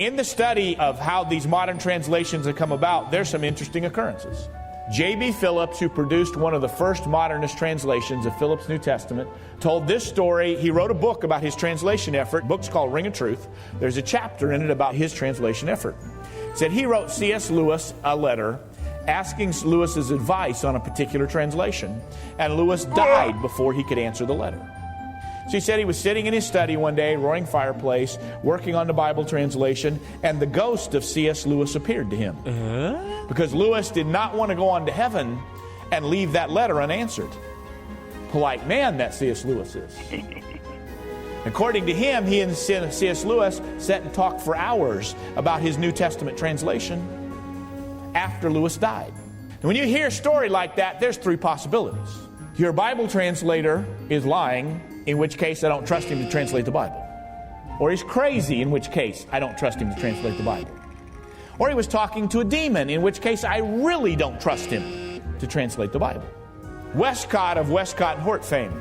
In the study of how these modern translations have come about, there's some interesting occurrences. J.B. Phillips, who produced one of the first modernist translations of Phillips' New Testament, told this story. He wrote a book about his translation effort. The book's called Ring of Truth. There's a chapter in it about his translation effort. It said he wrote C.S. Lewis a letter asking Lewis's advice on a particular translation, and Lewis died before he could answer the letter. So he said he was sitting in his study one day, roaring fireplace, working on the Bible translation, and the ghost of C.S. Lewis appeared to him. Because Lewis did not want to go on to heaven and leave that letter unanswered. Polite man that C.S. Lewis is. According to him, he and C.S. Lewis sat and talked for hours about his New Testament translation after Lewis died. And when you hear a story like that, there's three possibilities. Your Bible translator is lying, in which case I don't trust him to translate the Bible. Or he's crazy, in which case I don't trust him to translate the Bible. Or he was talking to a demon, in which case I really don't trust him to translate the Bible. Westcott of Westcott and Hort fame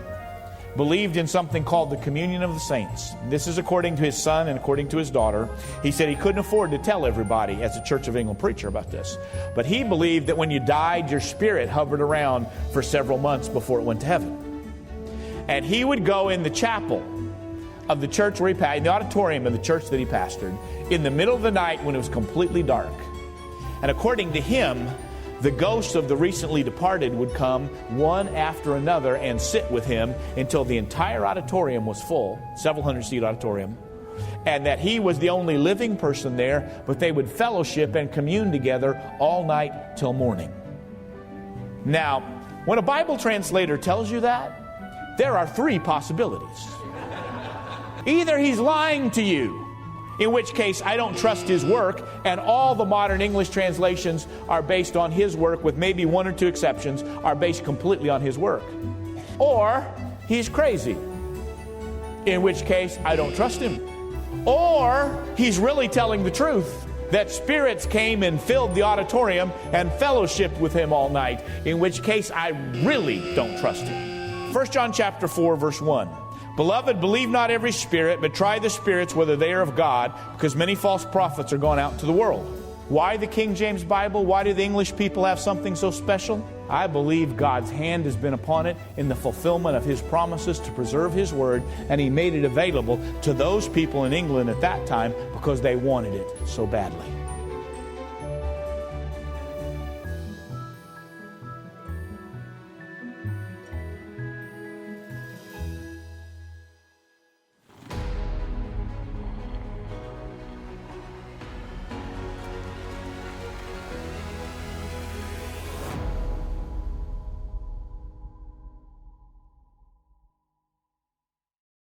believed in something called the communion of the saints. This is according to his son and according to his daughter. He said he couldn't afford to tell everybody as a Church of England preacher about this. But he believed that when you died, your spirit hovered around for several months before it went to heaven. And he would go in the chapel of the church where he pastored, in the auditorium of the church that he pastored, in the middle of the night when it was completely dark. And according to him, the ghosts of the recently departed would come one after another and sit with him until the entire auditorium was full, several hundred-seat auditorium, and that he was the only living person there, but they would fellowship and commune together all night till morning. Now, when a Bible translator tells you that, there are three possibilities. Either he's lying to you, in which case I don't trust his work, and all the modern English translations are based on his work, with maybe one or two exceptions, are based completely on his work. Or he's crazy, in which case I don't trust him. Or he's really telling the truth, that spirits came and filled the auditorium and fellowshiped with him all night, in which case I really don't trust him. 1 John chapter 4, verse 1. Beloved, believe not every spirit, but try the spirits whether they are of God, because many false prophets are gone out into the world. Why the King James Bible? Why do the English people have something so special? I believe God's hand has been upon it in the fulfillment of His promises to preserve His Word, and He made it available to those people in England at that time because they wanted it so badly.